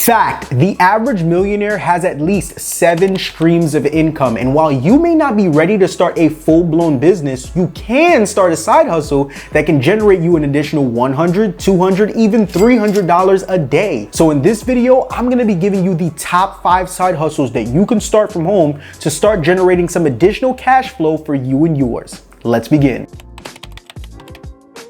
Fact, the average millionaire has at least 7 streams of income. And while you may not be ready to start a full-blown business, you can start a side hustle that can generate you an additional $100, $200, even $300 a day. So in this video, I'm gonna be giving you the top 5 side hustles that you can start from home to start generating some additional cash flow for you and yours. Let's begin.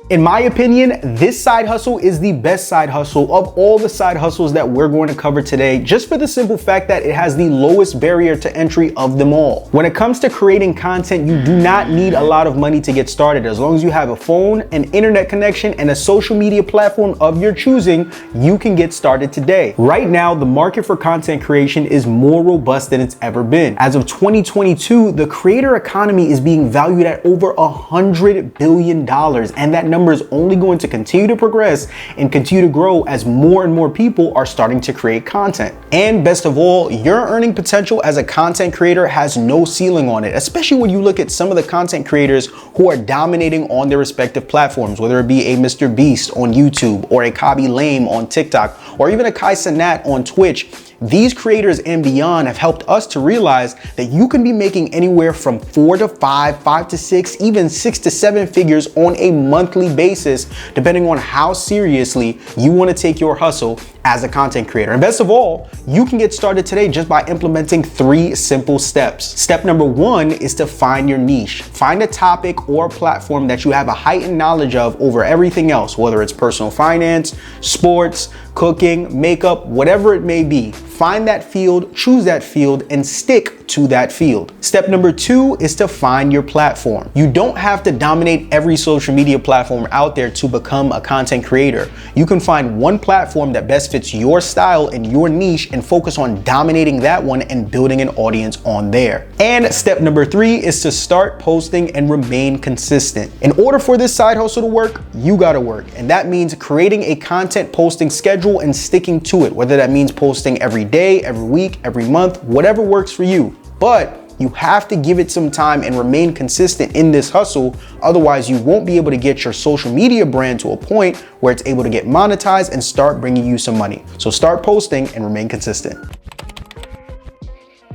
In my opinion, this side hustle is the best side hustle of all the side hustles that we're going to cover today, just for the simple fact that it has the lowest barrier to entry of them all. When it comes to creating content, you do not need a lot of money to get started. As long as you have a phone, an internet connection, and a social media platform of your choosing, you can get started today. Right now, the market for content creation is more robust than it's ever been. As of 2022, the creator economy is being valued at over $100 billion, and that number is only going to continue to progress and continue to grow as more and more people are starting to create content. And best of all, your earning potential as a content creator has no ceiling on it, especially when you look at some of the content creators who are dominating on their respective platforms, whether it be a Mr. Beast on YouTube or a Khaby Lame on TikTok or even a Kai Cenat on Twitch. These creators and beyond have helped us to realize that you can be making anywhere from 4 to 5, 5 to 6, even 6 to 7 figures on a monthly basis, depending on how seriously you want to take your hustle as a content creator. And best of all, you can get started today just by implementing 3 simple steps. Step number 1 is to find your niche. Find a topic or platform that you have a heightened knowledge of over everything else, whether it's personal finance, sports, cooking, makeup, whatever it may be. Find that field, choose that field, and stick to that field. Step number 2 is to find your platform. You don't have to dominate every social media platform out there to become a content creator. You can find one platform that best fits your style and your niche and focus on dominating that one and building an audience on there. And step number 3 is to start posting and remain consistent. In order for this side hustle to work, you gotta work. And that means creating a content posting schedule and sticking to it, whether that means posting every day, every week, every month, whatever works for you. But you have to give it some time and remain consistent in this hustle. Otherwise, you won't be able to get your social media brand to a point where it's able to get monetized and start bringing you some money. So start posting and remain consistent.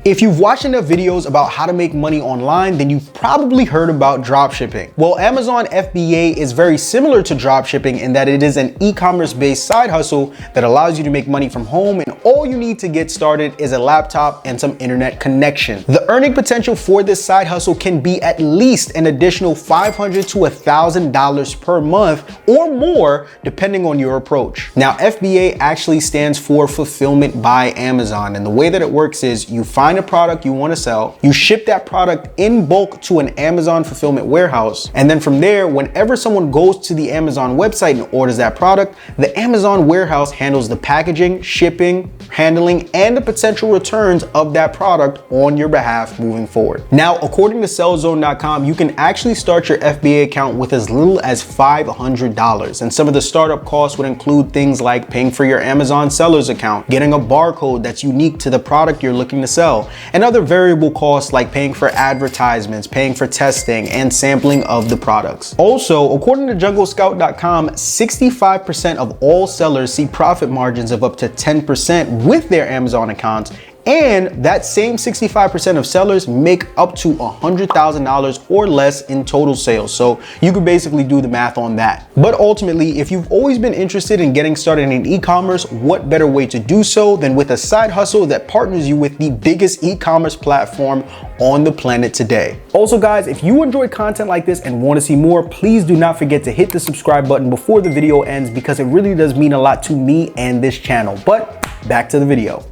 If you've watched enough videos about how to make money online, then you've probably heard about dropshipping. Well, Amazon FBA is very similar to dropshipping in that it is an e-commerce based side hustle that allows you to make money from home, and all you need to get started is a laptop and some internet connection. The earning potential for this side hustle can be at least an additional $500 to $1,000 per month or more, depending on your approach. Now, FBA actually stands for Fulfillment by Amazon, and the way that it works is you find a product you want to sell, you ship that product in bulk to an Amazon fulfillment warehouse, and then from there, whenever someone goes to the Amazon website and orders that product, the Amazon warehouse handles the packaging, shipping, handling, and the potential returns of that product on your behalf moving forward. Now, according to sellzone.com, you can actually start your FBA account with as little as $500, and some of the startup costs would include things like paying for your Amazon sellers account, getting a barcode that's unique to the product you're looking to sell, and other variable costs like paying for advertisements, paying for testing, and sampling of the products. Also, according to junglescout.com, 65% of all sellers see profit margins of up to 10% with their Amazon accounts, and that same 65% of sellers make up to $100,000 or less in total sales. So you could basically do the math on that. But ultimately, if you've always been interested in getting started in e-commerce, what better way to do so than with a side hustle that partners you with the biggest e-commerce platform on the planet today. Also guys, if you enjoy content like this and want to see more, please do not forget to hit the subscribe button before the video ends, because it really does mean a lot to me and this channel. But back to the video.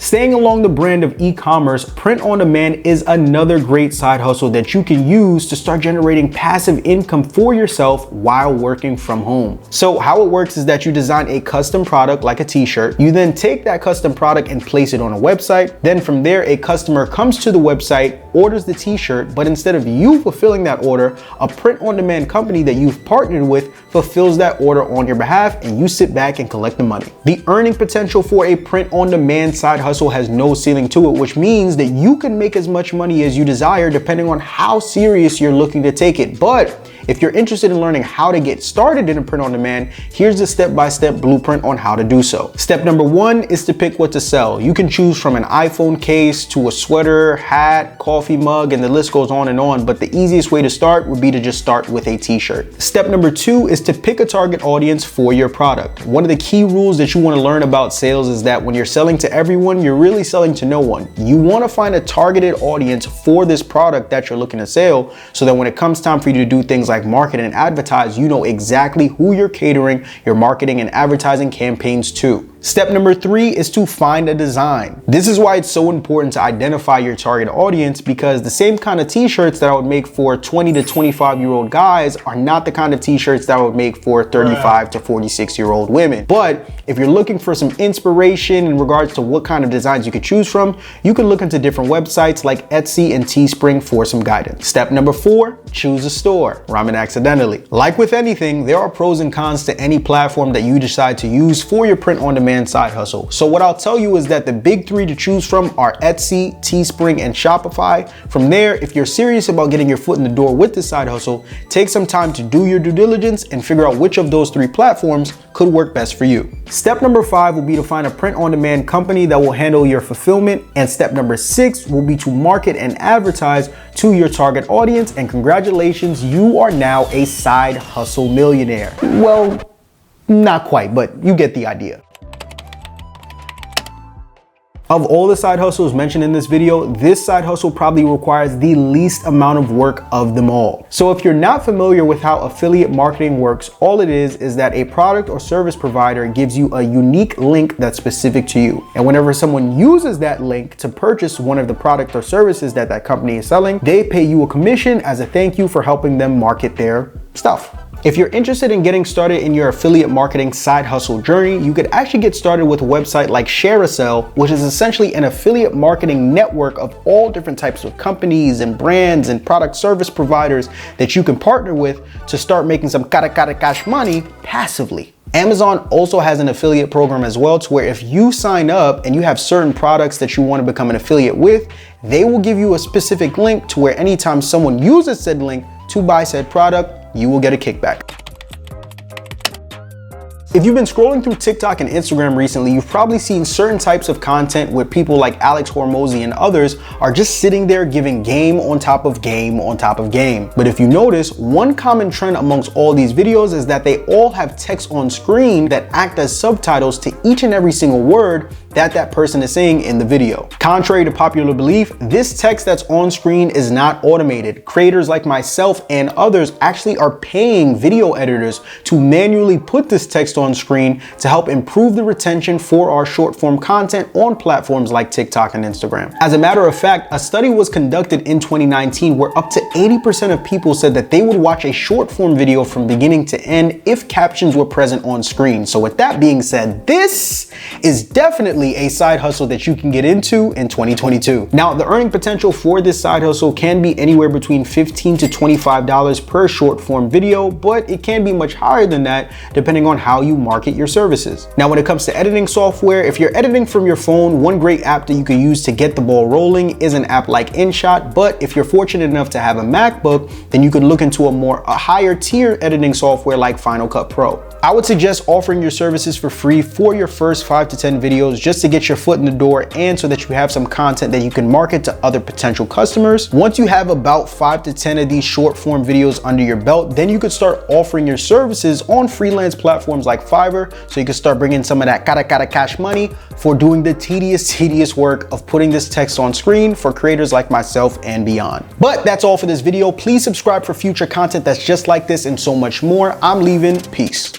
Staying along the brand of e-commerce, print on demand is another great side hustle that you can use to start generating passive income for yourself while working from home. So how it works is that you design a custom product like a t-shirt. You then take that custom product and place it on a website. Then from there, a customer comes to the website, orders the t-shirt, but instead of you fulfilling that order, a print on demand company that you've partnered with fulfills that order on your behalf, and you sit back and collect the money. The earning potential for a print on demand side hustle has no ceiling to it, which means that you can make as much money as you desire depending on how serious you're looking to take it. But If you're interested in learning how to get started in print on demand, here's the step-by-step blueprint on how to do so. Step number 1 is to pick what to sell. You can choose from an iPhone case to a sweater, hat, coffee mug, and the list goes on and on, but the easiest way to start would be to just start with a t-shirt. Step number 2 is to pick a target audience for your product. One of the key rules that you want to learn about sales is that when you're selling to everyone, you're really selling to no one. You want to find a targeted audience for this product that you're looking to sell, so that when it comes time for you to do things like market and advertise, you know exactly who you're catering your marketing and advertising campaigns to. Step number 3 is to find a design. This is why it's so important to identify your target audience, because the same kind of t-shirts that I would make for 20 to 25-year-old guys are not the kind of t-shirts that I would make for 35 to 46-year-old women. But if you're looking for some inspiration in regards to what kind of designs you could choose from, you can look into different websites like Etsy and Teespring for some guidance. Step number 4, choose a store. Rhyming accidentally. Like with anything, there are pros and cons to any platform that you decide to use for your print on demand side hustle. So what I'll tell you is that the big 3 to choose from are Etsy, Teespring, and Shopify. From there, if you're serious about getting your foot in the door with this side hustle, take some time to do your due diligence and figure out which of those 3 platforms could work best for you. Step number 5 will be to find a print on demand company that will handle your fulfillment. And step number 6 will be to market and advertise to your target audience. And congratulations, you are now a side hustle millionaire. Well, not quite, but you get the idea. Of all the side hustles mentioned in this video, this side hustle probably requires the least amount of work of them all. So if you're not familiar with how affiliate marketing works, all it is that a product or service provider gives you a unique link that's specific to you. And whenever someone uses that link to purchase one of the product or services that that company is selling, they pay you a commission as a thank you for helping them market their stuff. If you're interested in getting started in your affiliate marketing side hustle journey, you could actually get started with a website like ShareASell, which is essentially an affiliate marketing network of all different types of companies and brands and product service providers that you can partner with to start making some cara cash money passively. Amazon also has an affiliate program as well, to where if you sign up and you have certain products that you want to become an affiliate with, they will give you a specific link to where anytime someone uses said link to buy said product, you will get a kickback. If you've been scrolling through TikTok and Instagram recently, you've probably seen certain types of content where people like Alex Hormozi and others are just sitting there giving game on top of game on top of game. But if you notice, one common trend amongst all these videos is that they all have text on screen that act as subtitles to each and every single word that person is saying in the video. Contrary to popular belief, this text that's on screen is not automated. Creators like myself and others actually are paying video editors to manually put this text on screen to help improve the retention for our short form content on platforms like TikTok and Instagram. As a matter of fact, a study was conducted in 2019 where up to 80% of people said that they would watch a short form video from beginning to end if captions were present on screen. So with that being said, this is definitely a side hustle that you can get into in 2022. Now, the earning potential for this side hustle can be anywhere between $15 to $25 per short form video, but it can be much higher than that depending on how you market your services. Now, when it comes to editing software, if you're editing from your phone, one great app that you can use to get the ball rolling is an app like InShot. But if you're fortunate enough to have a MacBook, then you could look into a higher tier editing software like Final Cut Pro. I would suggest offering your services for free for your first 5 to 10 videos just to get your foot in the door and so that you have some content that you can market to other potential customers. Once you have about 5 to 10 of these short form videos under your belt, then you could start offering your services on freelance platforms like Fiverr, so you can start bringing some of that cara cash money for doing the tedious work of putting this text on screen for creators like myself and beyond. But that's all for this video. Please subscribe for future content that's just like this and so much more. I'm leaving. Peace.